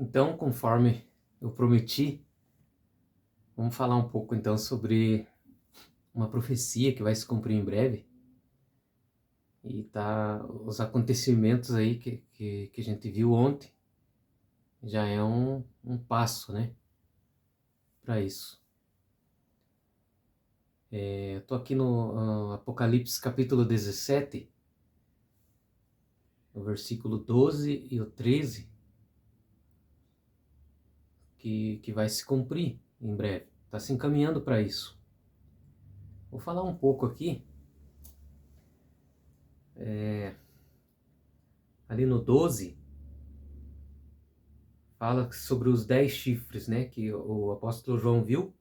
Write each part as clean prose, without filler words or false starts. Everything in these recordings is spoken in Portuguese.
Então, conforme eu prometi, vamos falar um pouco então sobre uma profecia que vai se cumprir em breve. E tá, os acontecimentos aí que a gente viu ontem já é um passo, né, para isso. Eu tô aqui no Apocalipse capítulo 17, o versículo 12 e o 13, que vai se cumprir em breve. Está se encaminhando para isso. Vou falar um pouco aqui. Ali no 12, fala sobre os 10 chifres, né, que o apóstolo João viu.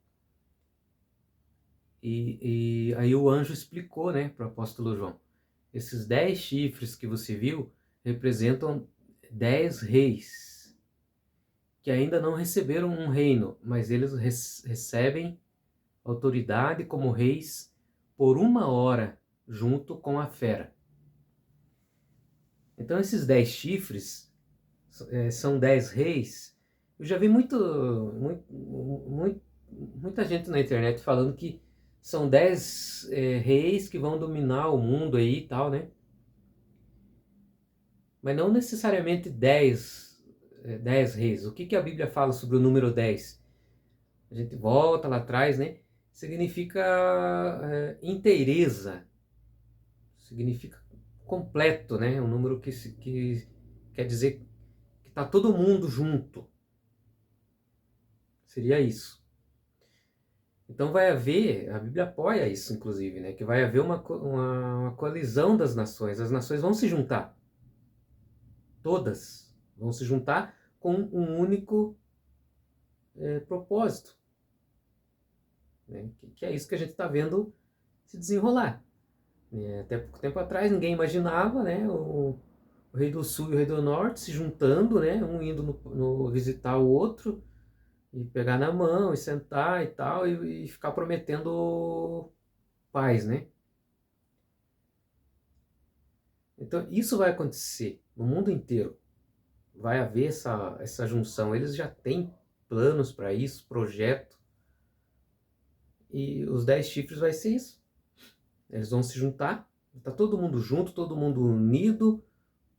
E aí o anjo explicou, né, para o apóstolo João. Esses 10 chifres que você viu representam 10 reis que ainda não receberam um reino, mas eles recebem autoridade como reis por 1 hora junto com a fera. Então esses 10 chifres são 10 reis. Eu já vi muita gente na internet falando que são 10 reis que vão dominar o mundo aí e tal, né? Mas não necessariamente 10 reis. O que a Bíblia fala sobre o número 10? A gente volta lá atrás, né? Significa inteireza, significa completo, né? Um número que quer dizer que está todo mundo junto. Seria isso. Então vai haver, a Bíblia apoia isso, inclusive, né? Que vai haver uma coalizão das nações. As nações vão se juntar. Todas vão se juntar com um único propósito. Né? Que é isso que a gente está vendo se desenrolar. Até pouco tempo atrás ninguém imaginava, né? O rei do sul e o rei do norte se juntando, né? Um indo no visitar o outro e pegar na mão e sentar e tal e ficar prometendo paz, né? Então isso vai acontecer no mundo inteiro. Vai haver essa junção. Eles já têm planos para isso, projeto. E os 10 chifres vai ser isso. Eles vão se juntar, tá todo mundo junto, todo mundo unido,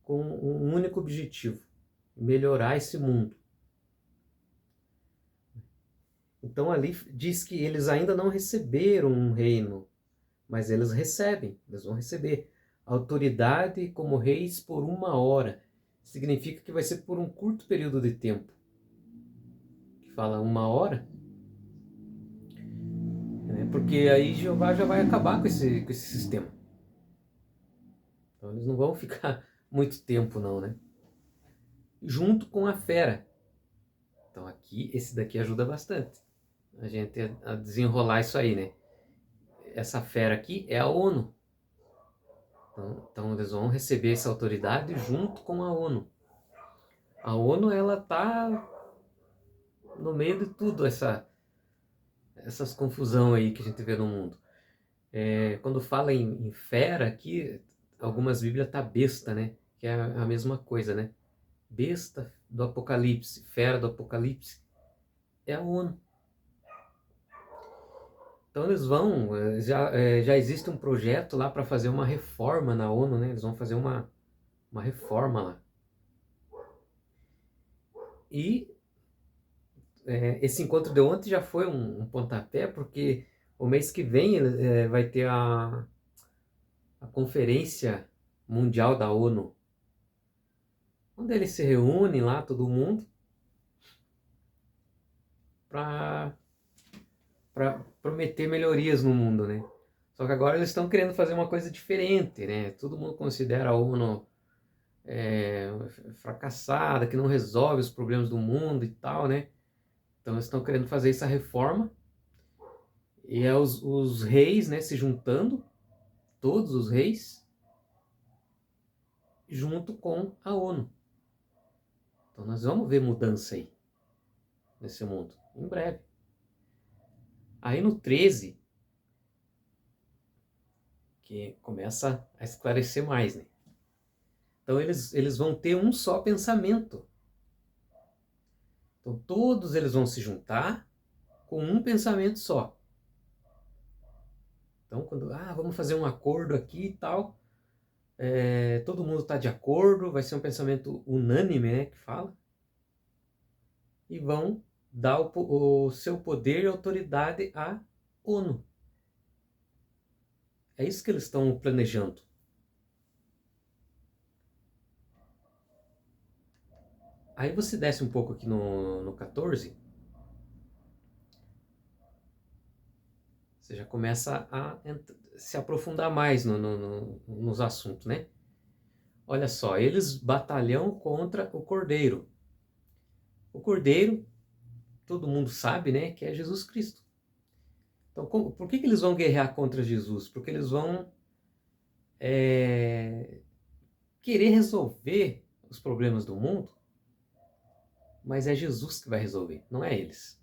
com um único objetivo: melhorar esse mundo. Então ali diz que eles ainda não receberam um reino, mas eles recebem, eles vão receber autoridade como reis por 1 hora. Significa que vai ser por um curto período de tempo. Que fala 1 hora, né? Porque aí Jeová já vai acabar com esse sistema. Então eles não vão ficar muito tempo não, né? Junto com a fera. Então aqui, esse daqui ajuda bastante a gente a desenrolar isso aí, né? Essa fera aqui é a ONU. Então eles vão receber essa autoridade junto com a ONU. A ONU, ela tá no meio de tudo, essas confusão aí que a gente vê no mundo. Quando fala em fera aqui, algumas bíblias tá besta, né? Que é a mesma coisa, né? Besta do Apocalipse, fera do Apocalipse, é a ONU. Então eles vão, já existe um projeto lá para fazer uma reforma na ONU, né? Eles vão fazer uma reforma lá. E esse encontro de ontem já foi um pontapé, porque o mês que vem vai ter a Conferência Mundial da ONU, onde eles se reúnem lá, todo mundo, para prometer melhorias no mundo, né? Só que agora eles estão querendo fazer uma coisa diferente, né? Todo mundo considera a ONU fracassada, que não resolve os problemas do mundo e tal, né? Então eles estão querendo fazer essa reforma e é os reis, né, se juntando, todos os reis, junto com a ONU. Então nós vamos ver mudança aí nesse mundo, em breve. Aí no 13, que começa a esclarecer mais, né? Então eles vão ter um só pensamento. Então todos eles vão se juntar com um pensamento só. Então quando, vamos fazer um acordo aqui e tal, todo mundo está de acordo, vai ser um pensamento unânime, né, que fala, e vão dar o seu poder e autoridade à ONU. É isso que eles estão planejando. Aí você desce um pouco aqui no 14, você já começa a se aprofundar mais nos assuntos, né? Olha só, eles batalham contra o Cordeiro. O Cordeiro, todo mundo sabe, né, que é Jesus Cristo. Então, por que eles vão guerrear contra Jesus? Porque eles vão querer resolver os problemas do mundo, mas é Jesus que vai resolver, não é eles.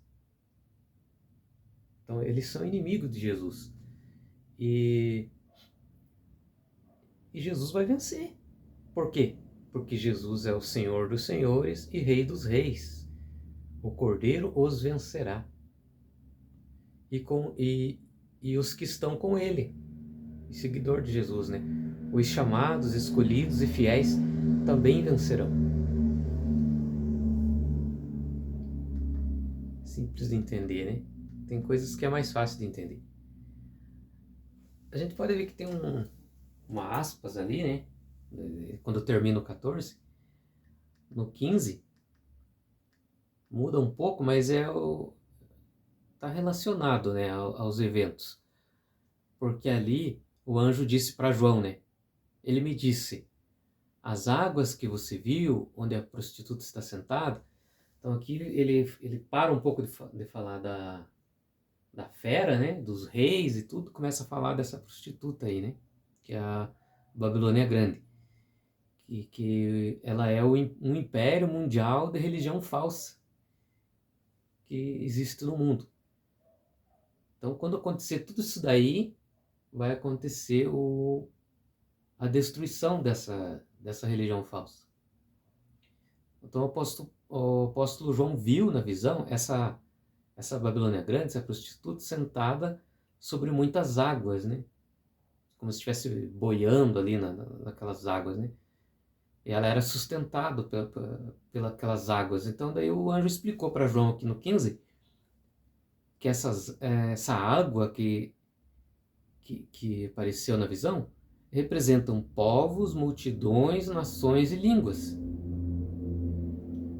Então, eles são inimigos de Jesus. E Jesus vai vencer. Por quê? Porque Jesus é o Senhor dos senhores e Rei dos reis. O Cordeiro os vencerá. E os que estão com ele, seguidor de Jesus, né? Os chamados, escolhidos e fiéis também vencerão. Simples de entender, né? Tem coisas que é mais fácil de entender. A gente pode ver que tem uma aspas ali, né? Quando termina o 14, no 15, muda um pouco, mas tá relacionado, né, aos eventos. Porque ali o anjo disse para João, né? Ele me disse: as águas que você viu, onde a prostituta está sentada. Então aqui ele para um pouco de falar da fera, né? Dos reis e tudo, começa a falar dessa prostituta aí, né? Que é a Babilônia Grande. Que ela é um império mundial de religião falsa que existe no mundo. Então, quando acontecer tudo isso daí, vai acontecer a destruição dessa religião falsa. Então, o apóstolo João viu na visão essa Babilônia Grande, essa prostituta, sentada sobre muitas águas, né? Como se estivesse boiando ali naquelas águas, né? E ela era sustentada pelas águas. Então, daí o anjo explicou para João aqui no 15 que essa água que apareceu na visão representam povos, multidões, nações e línguas,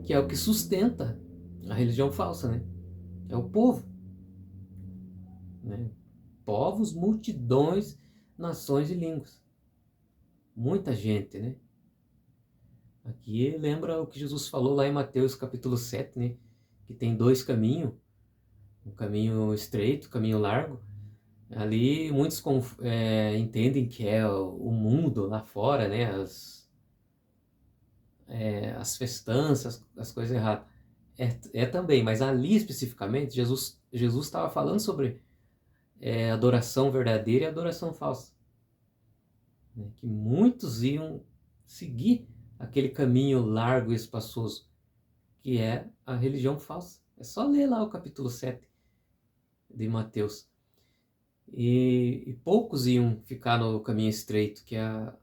que é o que sustenta a religião falsa, né? É o povo, né? Povos, multidões, nações e línguas. Muita gente, né? Aqui lembra o que Jesus falou lá em Mateus capítulo 7, né? Que tem dois caminhos, um caminho estreito, um caminho largo. Ali muitos entendem que é o mundo lá fora, né? As festanças, as coisas erradas. É também, mas ali especificamente, Jesus estava falando sobre adoração verdadeira e adoração falsa. Né? Que muitos iam seguir aquele caminho largo e espaçoso, que é a religião falsa. É só ler lá o capítulo 7 de Mateus. E poucos iam ficar no caminho estreito, que é a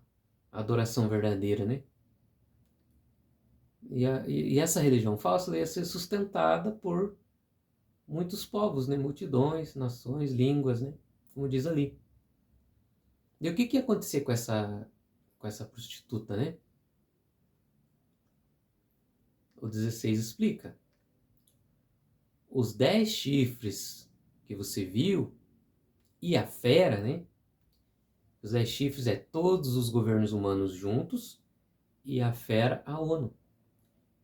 adoração verdadeira, né? E essa religião falsa ia ser sustentada por muitos povos, né? Multidões, nações, línguas, né? Como diz ali. E o que ia acontecer com essa prostituta, né? O 16 explica. Os 10 chifres que você viu e a fera, né? Os 10 chifres é todos os governos humanos juntos e a fera a ONU.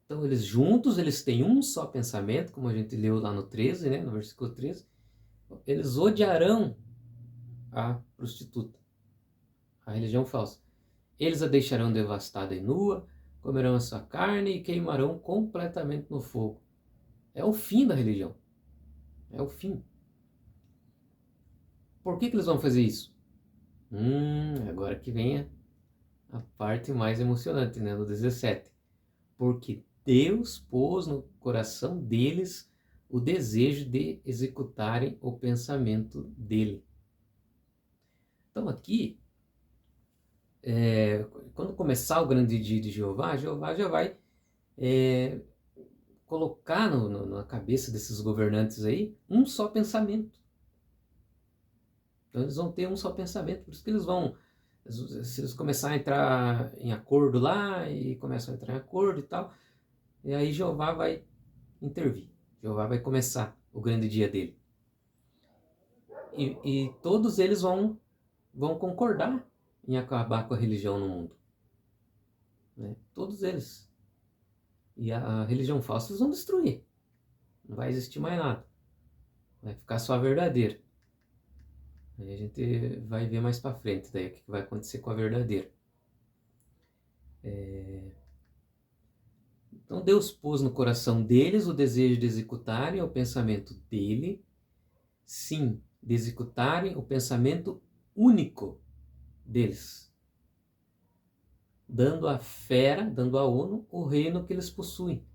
Então eles juntos, eles têm um só pensamento, como a gente leu lá no 13, né? No versículo 13. Eles odiarão a prostituta, a religião falsa. Eles a deixarão devastada e nua, comerão a sua carne e queimarão completamente no fogo. É o fim da religião. É o fim. Por que eles vão fazer isso? Agora que vem a parte mais emocionante, né? No 17. Porque Deus pôs no coração deles o desejo de executarem o pensamento dele. Então aqui, quando começar o grande dia de Jeová, Jeová já vai colocar na cabeça desses governantes aí um só pensamento. Então eles vão ter um só pensamento, por isso que eles vão, se eles começarem a entrar em acordo lá, e começam a entrar em acordo e tal, e aí Jeová vai intervir, Jeová vai começar o grande dia dele. E todos eles vão concordar em acabar com a religião no mundo. Né? Todos eles. E a religião falsa eles vão destruir. Não vai existir mais nada. Vai ficar só a verdadeira. Aí a gente vai ver mais para frente daí o que vai acontecer com a verdadeira. Então Deus pôs no coração deles o desejo de executarem o pensamento dele, sim, de executarem o pensamento único deles, dando à fera, dando à ONU, o reino que eles possuem.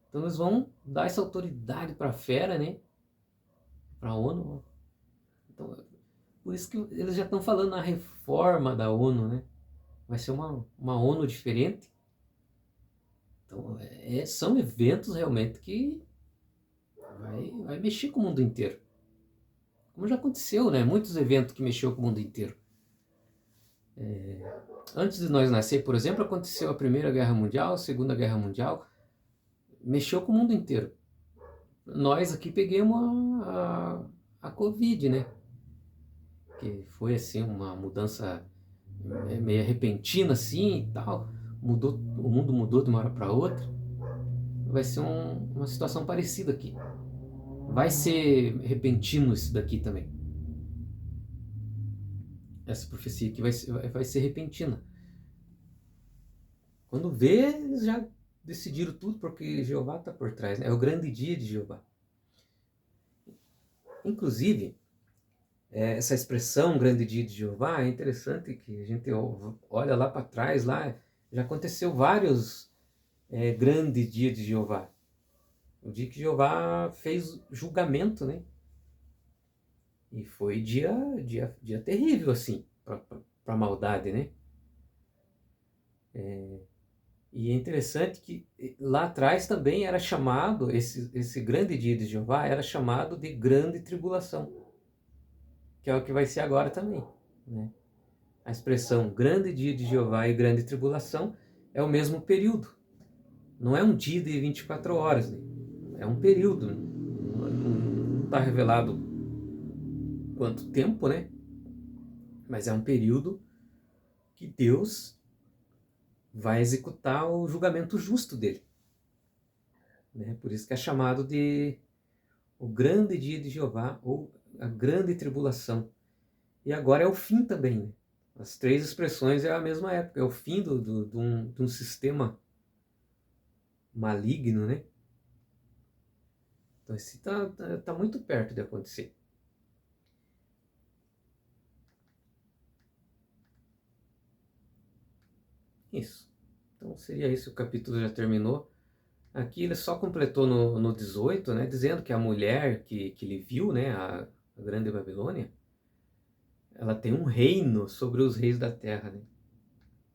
Então eles vão dar essa autoridade para a fera, né? Para a ONU. Então, por isso que eles já estão falando na reforma da ONU, né? Vai ser uma ONU diferente. Então, são eventos realmente que vai mexer com o mundo inteiro. Como já aconteceu, né? Muitos eventos que mexeu com o mundo inteiro. Antes de nós nascer, por exemplo, aconteceu a Primeira Guerra Mundial, a Segunda Guerra Mundial. Mexeu com o mundo inteiro. Nós aqui pegamos a Covid, né? Que foi assim uma mudança meio repentina assim e tal. O mundo mudou de uma hora para outra. Vai ser uma situação parecida aqui. Vai ser repentino isso daqui também. Essa profecia aqui vai ser repentina. Quando vê, eles já decidiram tudo, porque Jeová está por trás, né? É o grande dia de Jeová. Inclusive, essa expressão grande dia de Jeová é interessante, que a gente olha lá para trás, lá já aconteceu vários grandes dias de Jeová. O dia que Jeová fez julgamento, né? E foi dia terrível, assim, para a maldade, né? E é interessante que lá atrás também era chamado, esse grande dia de Jeová era chamado de grande tribulação, que é o que vai ser agora também, né? A expressão grande dia de Jeová e grande tribulação é o mesmo período. Não é um dia de 24 horas, né? É um período. Não está revelado quanto tempo, né? Mas é um período que Deus vai executar o julgamento justo dele. Né? Por isso que é chamado de o grande dia de Jeová ou a grande tribulação. E agora é o fim também. Né? As três expressões é a mesma época. É o fim de um sistema maligno, né? Então esse tá muito perto de acontecer. Isso. Então seria isso, o capítulo já terminou. Aqui ele só completou no 18, né, dizendo que a mulher que ele viu, né, a grande Babilônia, ela tem um reino sobre os reis da terra, né?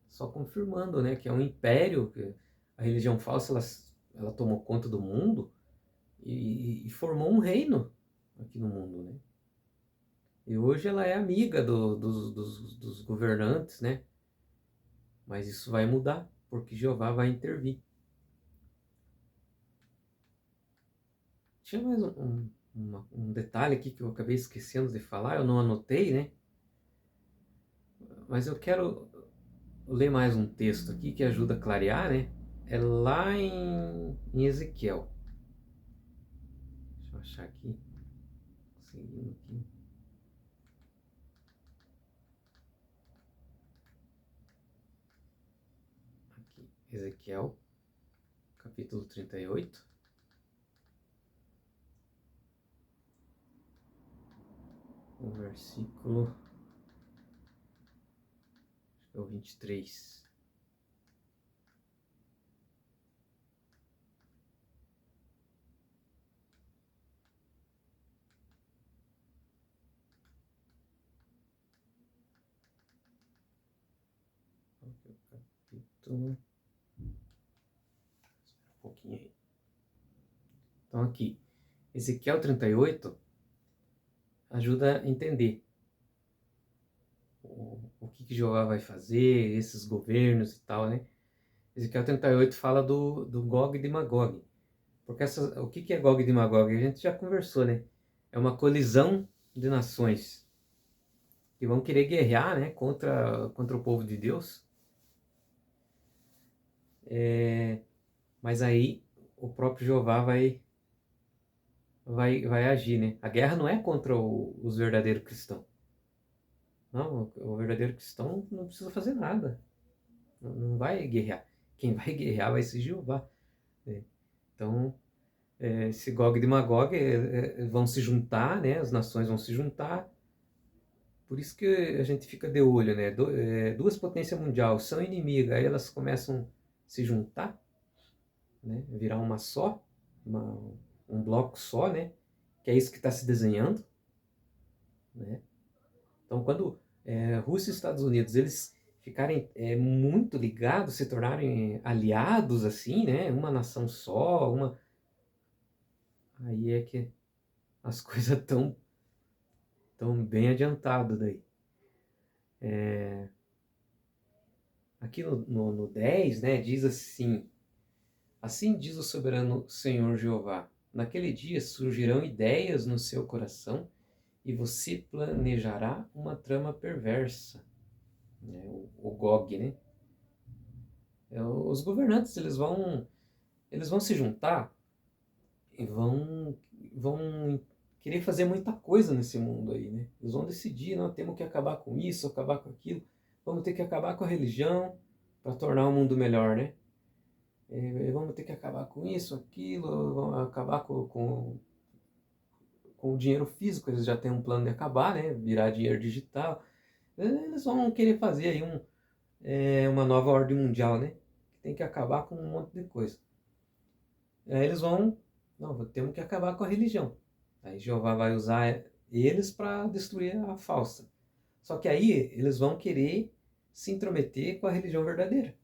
Só confirmando, né, que é um império, que a religião falsa ela tomou conta do mundo e formou um reino aqui no mundo, né? E hoje ela é amiga dos governantes, né? Mas isso vai mudar, porque Jeová vai intervir. Tinha mais um detalhe aqui que eu acabei esquecendo de falar, eu não anotei, né? Mas eu quero ler mais um texto aqui que ajuda a clarear, né? É lá em Ezequiel. Deixa eu achar aqui. Seguindo aqui. Aqui, Ezequiel, capítulo 38. O versículo, acho que é o 23. Capítulo. Um pouquinho aí. Então aqui, Ezequiel 38 ajuda a entender o que Jeová vai fazer, esses governos e tal, né? Ezequiel 38 fala do Gog e de Magog. Porque o que é Gog e de Magog? A gente já conversou, né? É uma colisão de nações que vão querer guerrear, né, contra o povo de Deus. Mas aí o próprio Jeová vai agir, né? A guerra não é contra os verdadeiros cristãos. Não, o verdadeiro cristão não precisa fazer nada. Não vai guerrear. Quem vai guerrear vai ser Jeová, né? Então, esse Gog e Magog vão se juntar, né? As nações vão se juntar. Por isso que a gente fica de olho, né? Duas potências mundiais são inimigas, aí elas começam a se juntar, né? Virar uma só, um bloco só, né? Que é isso que está se desenhando, né? Então, quando Rússia e Estados Unidos eles ficarem muito ligados, se tornarem aliados assim, né? Uma nação só, aí é que as coisas tão bem adiantadas daí. Aqui no 10, né, diz assim: assim diz o soberano Senhor Jeová, naquele dia surgirão ideias no seu coração e você planejará uma trama perversa. Né? O Gog, né? Os governantes eles vão se juntar e vão querer fazer muita coisa nesse mundo aí, né? Eles vão decidir, não, temos que acabar com isso, acabar com aquilo, vamos ter que acabar com a religião para tornar o mundo melhor, né? Vamos ter que acabar com isso, aquilo, vamos acabar com o dinheiro físico, eles já têm um plano de acabar, né? Virar dinheiro digital. Eles vão querer fazer aí uma nova ordem mundial, né? Tem que acabar com um monte de coisa. Aí eles não, temos que acabar com a religião. Aí Jeová vai usar eles para destruir a falsa. Só que aí eles vão querer se intrometer com a religião verdadeira.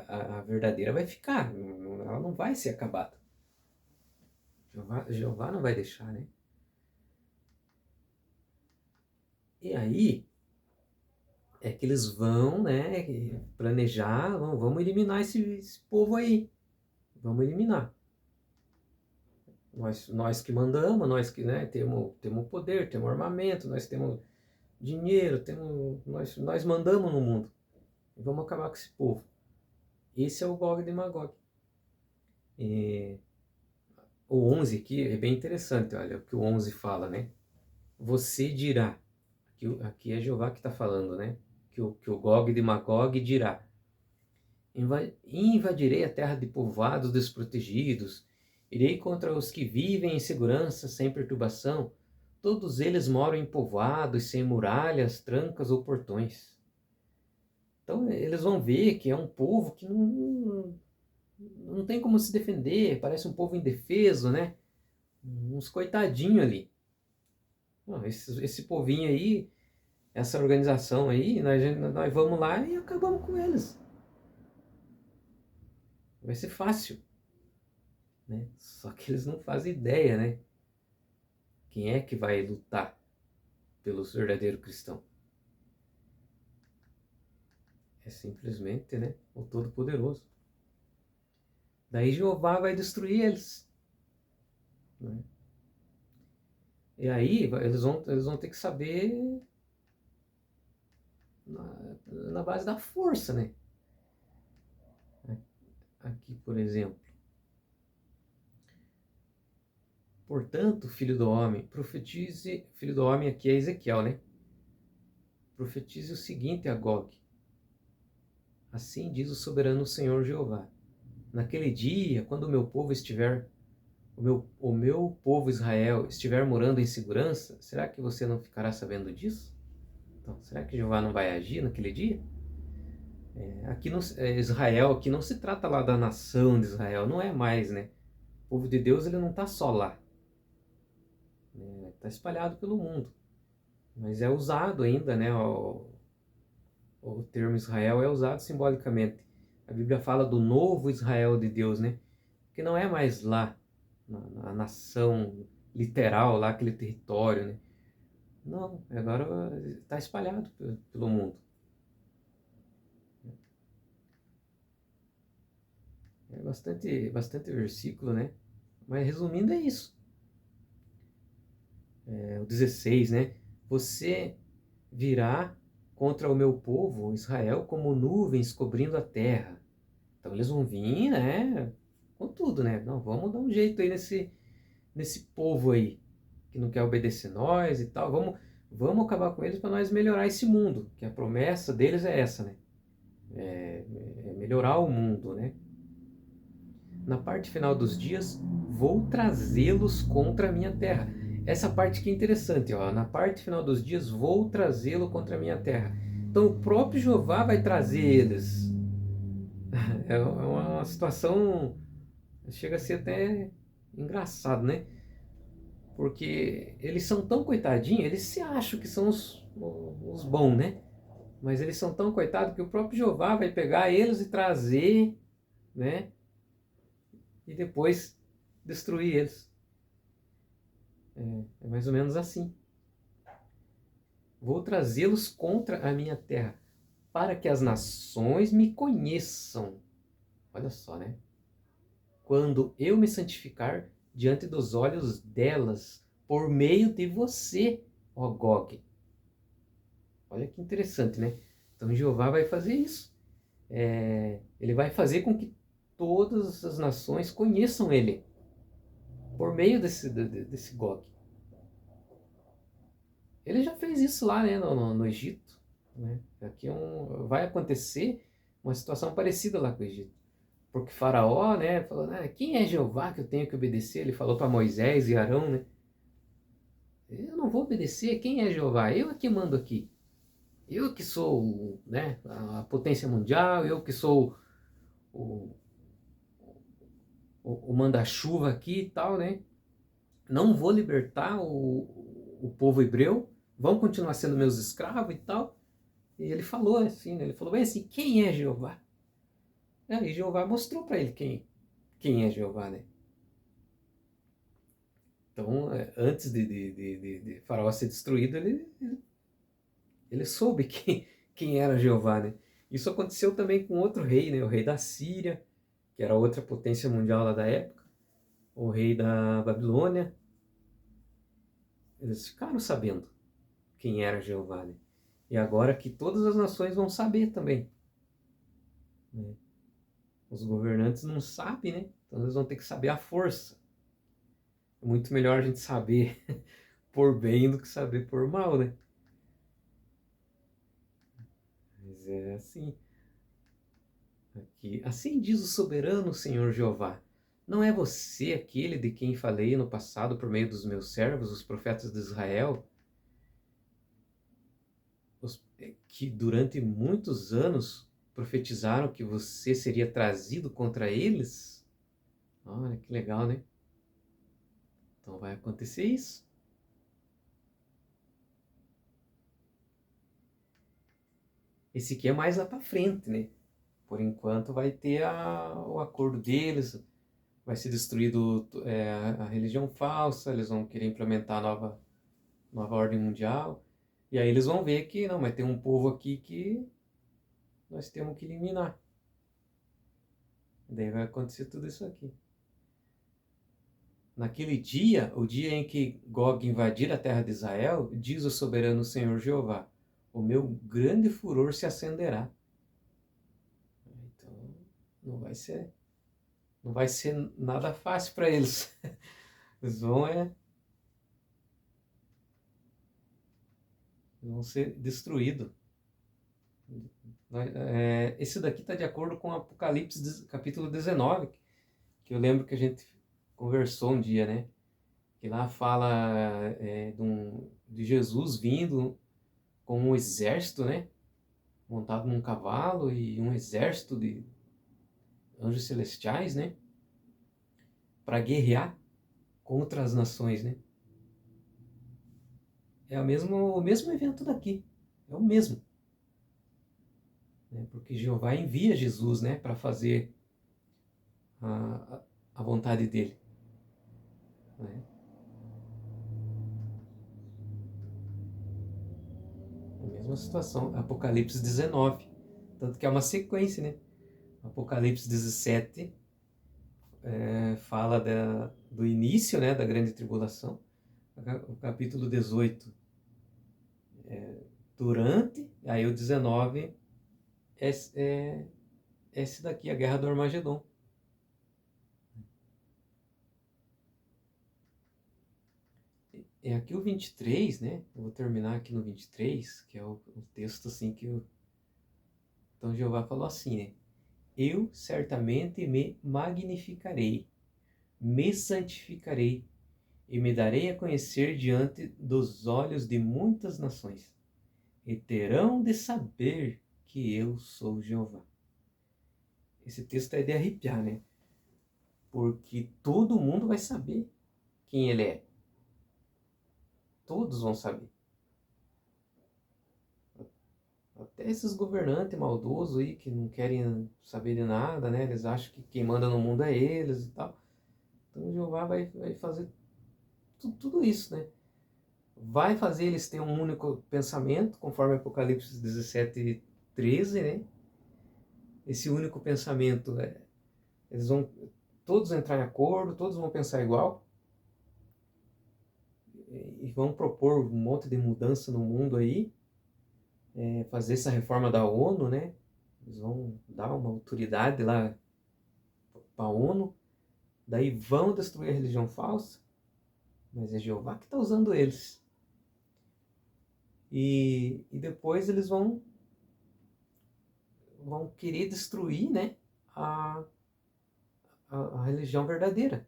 A verdadeira vai ficar, ela não vai ser acabada. Jeová não vai deixar, né? E aí é que eles vão, né, planejar, vamos eliminar esse povo aí. Vamos eliminar. Nós que mandamos, nós que, né, temos poder, temos armamento, nós temos dinheiro, nós mandamos no mundo. E vamos acabar com esse povo. Esse é o Gog e Magog. O 11 aqui é bem interessante, olha o que o 11 fala, né? Você dirá, aqui é Jeová que está falando, né? Que o Gog e Magog dirá: invadirei a terra de povoados desprotegidos, irei contra os que vivem em segurança, sem perturbação. Todos eles moram em povoados, sem muralhas, trancas ou portões. Então eles vão ver que é um povo que não tem como se defender, parece um povo indefeso, né? Uns coitadinhos ali. Não, esse povinho aí, essa organização aí, nós vamos lá e acabamos com eles. Vai ser fácil, né? Só que eles não fazem ideia, né? Quem é que vai lutar pelos verdadeiros cristãos? É simplesmente, né, o Todo-Poderoso. Daí Jeová vai destruir eles, né? E aí eles vão ter que saber na base da força, né? Aqui, por exemplo. Portanto, filho do homem, profetize, filho do homem aqui é Ezequiel, né? Profetize o seguinte a Gog. Assim diz o soberano Senhor Jeová. Naquele dia, quando o meu povo o meu povo Israel estiver morando em segurança, será que você não ficará sabendo disso? Então, será que Jeová não vai agir naquele dia? Aqui Israel, aqui não se trata lá da nação de Israel, não é mais, né? O povo de Deus ele não está só lá, está espalhado pelo mundo, mas é usado ainda, né? o termo Israel é usado simbolicamente. A Bíblia fala do novo Israel de Deus, né? Que não é mais lá, na nação literal, lá aquele território, né? Não, agora está espalhado pelo mundo. É bastante versículo, né? Mas resumindo é isso. O 16, né? Você virá contra o meu povo, Israel, como nuvens cobrindo a terra. Então eles vão vir, né? Com tudo, né? Não, vamos dar um jeito aí nesse povo aí, que não quer obedecer nós e tal. Vamos acabar com eles para nós melhorar esse mundo, que a promessa deles é essa, né? É melhorar o mundo, né? Na parte final dos dias, vou trazê-los contra a minha terra. Essa parte que é interessante, ó. Na parte final dos dias, vou trazê-lo contra a minha terra. Então o próprio Jeová vai trazer eles. É uma situação, chega a ser até engraçado, né? Porque eles são tão coitadinhos, eles se acham que são os bons, né? Mas eles são tão coitados que o próprio Jeová vai pegar eles e trazer, né? E depois destruir eles. É mais ou menos assim. Vou trazê-los contra a minha terra, para que as nações me conheçam. Olha só, né? Quando eu me santificar diante dos olhos delas, por meio de você, ó Gog. Olha que interessante, né? Então Jeová vai fazer isso. Ele vai fazer com que todas as nações conheçam ele, por meio desse Gog. Ele já fez isso lá, né, no Egito. Né? Aqui vai acontecer uma situação parecida lá com o Egito. Porque Faraó, né, falou, quem é Jeová que eu tenho que obedecer? Ele falou para Moisés e Arão, né? Eu não vou obedecer, quem é Jeová? Eu é que mando aqui. Eu que sou, né, a potência mundial, eu que sou o, o manda-chuva aqui e tal, né? Não vou libertar o povo hebreu, vão continuar sendo meus escravos e tal. E ele falou assim, né? Ele falou bem assim, quem é Jeová? E Jeová mostrou para ele quem é Jeová, né? Então, antes de Faraó ser destruído, ele soube quem era Jeová, né? Isso aconteceu também com outro rei, né? O rei da Síria, que era outra potência mundial lá da época, o rei da Babilônia. Eles ficaram sabendo quem era Jeová, né? E agora que todas as nações vão saber também, né? Os governantes não sabem, né? Então eles vão ter que saber a força. É muito melhor a gente saber por bem do que saber por mal, né? Mas é assim. Aqui, assim diz o soberano Senhor Jeová: não é você aquele de quem falei no passado por meio dos meus servos, os profetas de Israel, que durante muitos anos profetizaram que você seria trazido contra eles? Olha que legal, né? Então vai acontecer isso. Esse aqui é mais lá para frente, né? Por enquanto vai ter o acordo deles, vai ser destruído a religião falsa, eles vão querer implementar a nova ordem mundial. E aí eles vão ver que, não, mas tem um povo aqui que nós temos que eliminar. Daí vai acontecer tudo isso aqui. Naquele dia, o dia em que Gog invadir a terra de Israel, diz o soberano Senhor Jeová, o meu grande furor se acenderá. Então, não vai ser nada fácil para eles. Eles vão ser destruídos. Esse daqui está de acordo com Apocalipse capítulo 19, que eu lembro que a gente conversou um dia, né? Que lá fala de Jesus vindo com um exército, né? Montado num cavalo e um exército de anjos celestiais, né? Para guerrear contra as nações, né? É o mesmo evento daqui. É o mesmo. né? Porque Jeová envia Jesus, né, para fazer a vontade dele, né? A mesma situação, Apocalipse 19, tanto que é uma sequência, né? Apocalipse 17 fala do início, né, da grande tribulação, o capítulo 18 durante, aí o 19 é esse daqui, a Guerra do Armagedon. É aqui o 23, né? Eu vou terminar aqui no 23, que é o texto assim que então Jeová falou assim, né? Eu certamente me magnificarei, me santificarei e me darei a conhecer diante dos olhos de muitas nações, e terão de saber que eu sou Jeová. Esse texto é de arrepiar, né? Porque todo mundo vai saber quem ele é. Todos vão saber. Até esses governantes maldosos aí que não querem saber de nada, né? Eles acham que quem manda no mundo é eles e tal. Então Jeová vai fazer tudo isso, né? Vai fazer eles terem um único pensamento, conforme Apocalipse 17, 13, né? Esse único pensamento, eles vão todos entrar em acordo, todos vão pensar igual e vão propor um monte de mudança no mundo aí, fazer essa reforma da ONU, né? Eles vão dar uma autoridade lá para a ONU, daí vão destruir a religião falsa, mas é Jeová que está usando eles. E depois eles vão querer destruir, né, a religião verdadeira.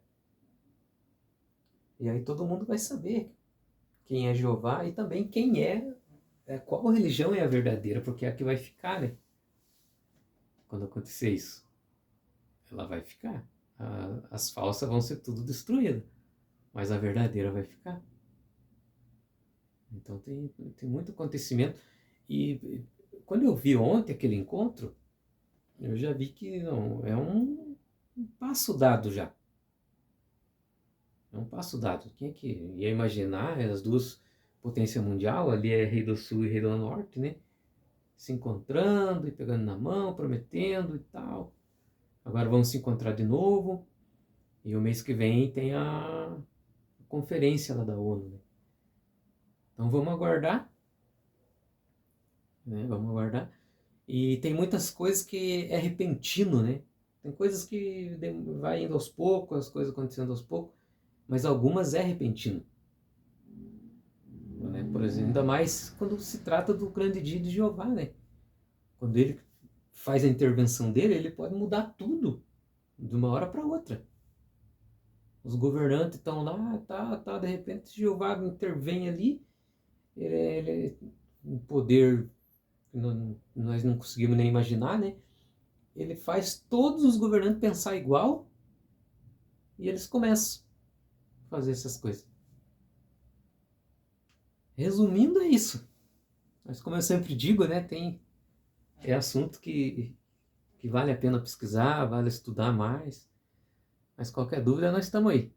E aí todo mundo vai saber quem é Jeová e também quem qual religião é a verdadeira, porque é a que vai ficar, né? Quando acontecer isso, ela vai ficar. As falsas vão ser tudo destruídas, mas a verdadeira vai ficar. Então tem muito acontecimento. E quando eu vi ontem aquele encontro, eu já vi que não, é um passo dado já. É um passo dado. Quem é que ia imaginar as duas potências mundial, ali é Rei do Sul e Rei do Norte, né? Se encontrando e pegando na mão, prometendo e tal. Agora vamos se encontrar de novo. E o mês que vem tem a conferência lá da ONU, né? Então vamos aguardar, né? Vamos aguardar. E tem muitas coisas que é repentino, né? Tem coisas que vai indo aos poucos, as coisas acontecendo aos poucos, mas algumas é repentino, né? Por exemplo, ainda mais quando se trata do grande dia de Jeová, né? Quando ele faz a intervenção dele, ele pode mudar tudo de uma hora para outra. Os governantes estão lá, de repente Jeová intervém ali, ele é um poder que nós não conseguimos nem imaginar, né? Ele faz todos os governantes pensar igual e eles começam a fazer essas coisas. Resumindo, é isso. Mas como eu sempre digo, né, é assunto que vale a pena pesquisar, vale estudar mais. Mas qualquer dúvida, nós estamos aí.